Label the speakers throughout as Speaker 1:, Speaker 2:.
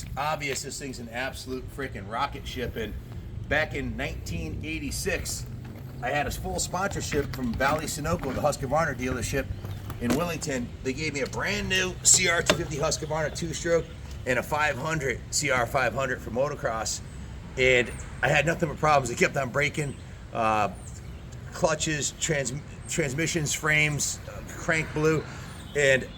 Speaker 1: it's obvious this thing's an absolute freaking rocket ship. And back in 1986, I had a full sponsorship from Valley Sunoco, the Husqvarna dealership in Willington. They gave me a brand new CR250 Husqvarna 2-stroke and a 500 CR500 for motocross. And I had nothing but problems. They kept on breaking clutches, transmissions, frames, crank blew, and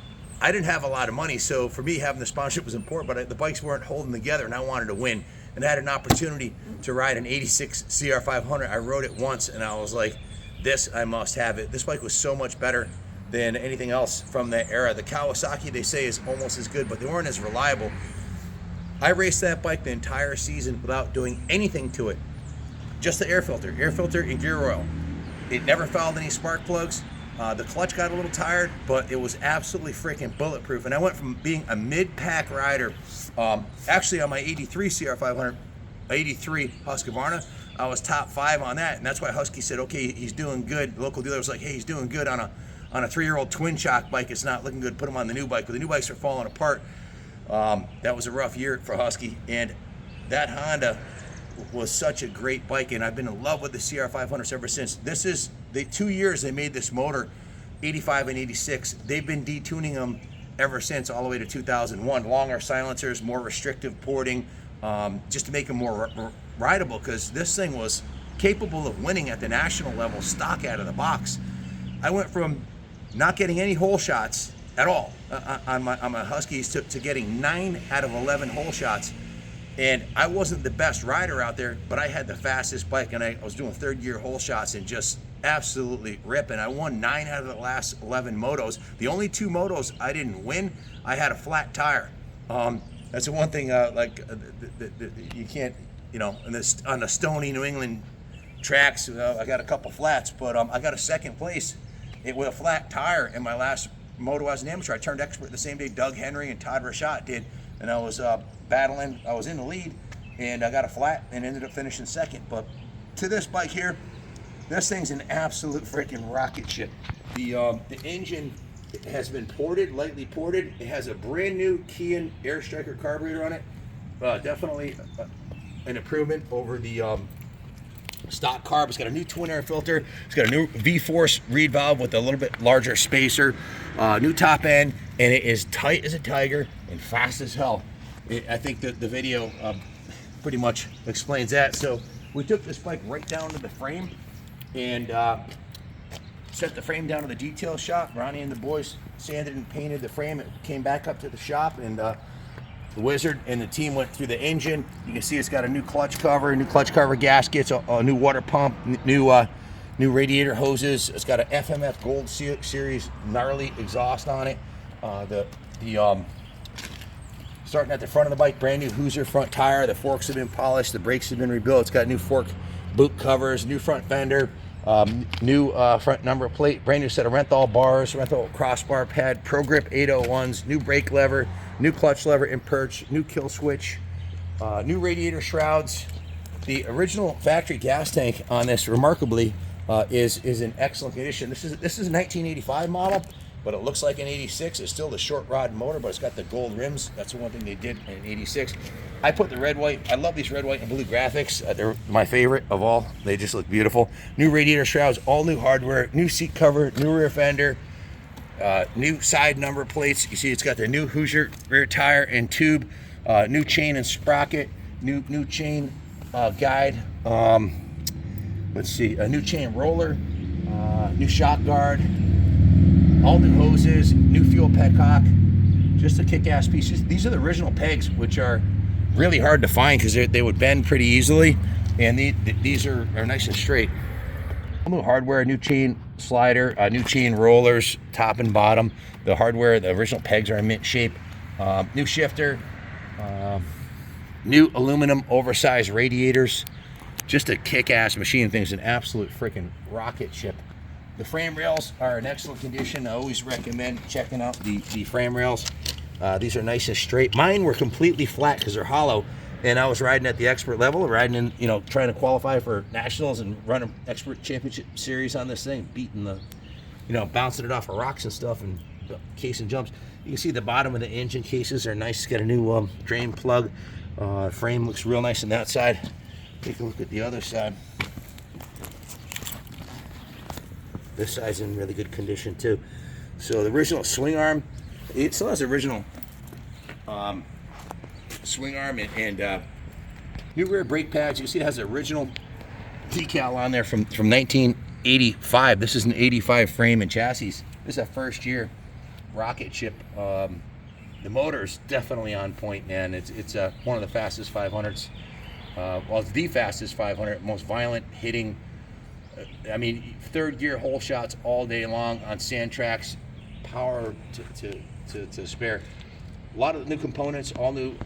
Speaker 1: I didn't have a lot of money, so for me having the sponsorship was important, but the bikes weren't holding together, and I wanted to win. And I had an opportunity to ride an 86 CR500. I rode it once, and I was like, this, I must have it. This bike was so much better than anything else from that era. The Kawasaki, they say, is almost as good, but they weren't as reliable. I raced that bike the entire season without doing anything to it. Just the air filter and gear oil. It never fouled any spark plugs. The clutch got a little tired, but it was absolutely freaking bulletproof. And I went from being a mid-pack rider, actually on my 83 CR500, 83 Husqvarna, I was top 5 on that. And that's why Husky said, okay, he's doing good. The local dealer was like, hey, he's doing good on a 3-year-old twin shock bike. It's not looking good. Put him on the new bike. But the new bikes are falling apart. That was a rough year for Husky. And that Honda was such a great bike, and I've been in love with the CR500s ever since. This is the 2 years they made this motor, 85 and 86. They've been detuning them ever since, all the way to 2001. Longer silencers, more restrictive porting, just to make them more rideable, because this thing was capable of winning at the national level stock out of the box. I went from not getting any hole shots at all on my Huskies to getting 9 out of 11 hole shots. And I wasn't the best rider out there, but I had the fastest bike, and I was doing 3rd-year hole shots and just absolutely ripping. I won 9 out of the last 11 motos. The only 2 motos I didn't win, I had a flat tire. That's the one thing, you can't, on the stony New England tracks, I got a couple flats, but I got a 2nd place with a flat tire in my last moto as an amateur. I turned expert the same day Doug Henry and Todd Rashad did, and I was battling. I was in the lead, and I got a flat and ended up finishing 2nd. But to this bike here, this thing's an absolute freaking rocket ship. The engine has been ported, lightly ported. It has a brand new Kian Air Striker carburetor on it. Definitely an improvement over the stock carb. It's got a new twin air filter. It's got a new V-Force reed valve with a little bit larger spacer, new top end, and it is tight as a tiger and fast as hell. I think that the video pretty much explains that. So we took this bike right down to the frame and set the frame down to the detail shop. Ronnie and the boys sanded and painted the frame. It came back up to the shop, and the Wizard and the team went through the engine. You can see it's got a new clutch cover gaskets, a new water pump, new radiator hoses. It's got an FMF Gold Series gnarly exhaust on it. Starting at the front of the bike, brand new Hoosier front tire. The forks have been polished. The brakes have been rebuilt. It's got new fork boot covers, new front fender, new front number plate, brand new set of Renthal bars, Renthal crossbar pad, Pro Grip 801s, new brake lever, new clutch lever and perch, new kill switch, new radiator shrouds. The original factory gas tank on this, remarkably, is in excellent condition. This is a 1985 model, but it looks like an 86. It's still the short rod motor, but it's got the gold rims. That's the one thing they did in 86. I put the red, white. I love these red, white, and blue graphics. They're my favorite of all. They just look beautiful. New radiator shrouds, all new hardware, new seat cover, new rear fender, new side number plates. You see it's got the new Hoosier rear tire and tube, new chain and sprocket, new chain guide. Let's see, a new chain roller, new shock guard, all new hoses, new fuel petcock, just a kick-ass piece. These are the original pegs, which are really hard to find because they would bend pretty easily, and these are nice and straight. New hardware, new chain slider, new chain rollers, top and bottom. The hardware, the original pegs are in mint shape. New shifter, new aluminum oversized radiators. Just a kick-ass machine. Thing's an absolute freaking rocket ship. The frame rails are in excellent condition. I always recommend checking out the frame rails. These are nice and straight. Mine were completely flat because they're hollow, and I was riding at the expert level, riding in, trying to qualify for nationals and run an expert championship series on this thing, beating the, bouncing it off of rocks and stuff and the casing jumps. You can see the bottom of the engine cases are nice. It's got a new drain plug. Frame looks real nice on that side. Take a look at the other side. This side's in really good condition too. So the original swing arm, it still has the original swing arm and new rear brake pads. You can see it has the original decal on there from 1985. This is an 85 frame and chassis. This is a first year rocket ship. The motor's definitely on point, man. It's one of the fastest 500s. Well, it's the fastest 500, most violent hitting. I mean, third gear hole shots all day long on sand tracks, power to spare. A lot of new components, all new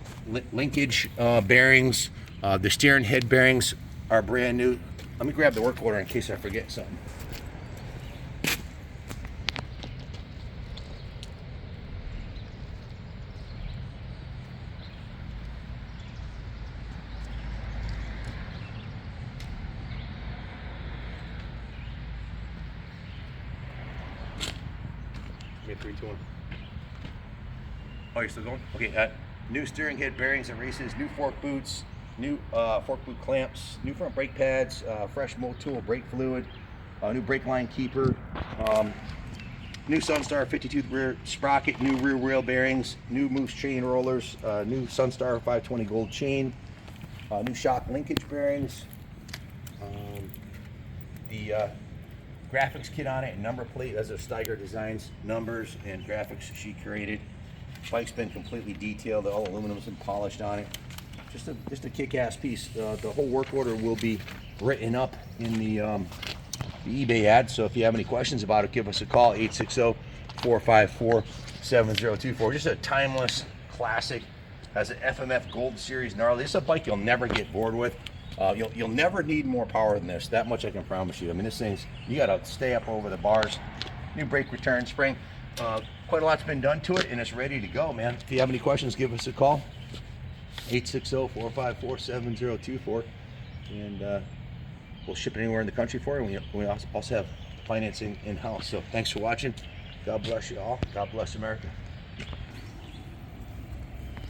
Speaker 1: linkage bearings. The steering head bearings are brand new. Let me grab the work order in case I forget something. Give me 3, 2, 1. Oh, you're still going? Okay, new steering head bearings and races, new fork boots, new fork boot clamps, new front brake pads, fresh Motul brake fluid, new brake line keeper, new Sunstar 52 rear sprocket, new rear wheel bearings, new Moose chain rollers, new Sunstar 520 gold chain, new shock linkage bearings, the graphics kit on it and number plate as a Steiger Designs numbers and graphics she created. Bike's been completely detailed. All aluminum's been polished on it. Just a kick-ass piece. The whole work order will be written up in the eBay ad. So if you have any questions about it, give us a call, 860-454-7024. Just a timeless classic. Has an FMF Gold Series gnarly. This is a bike you'll never get bored with. You'll never need more power than this. That much I can promise you. I mean, this thing's, you gotta stay up over the bars. New brake return spring. Quite a lot's been done to it and it's ready to go, man. If you have any questions, give us a call, 860-454-7024, and we'll ship it anywhere in the country for you. We also have financing in-house. So thanks for watching. God bless you all. God bless America.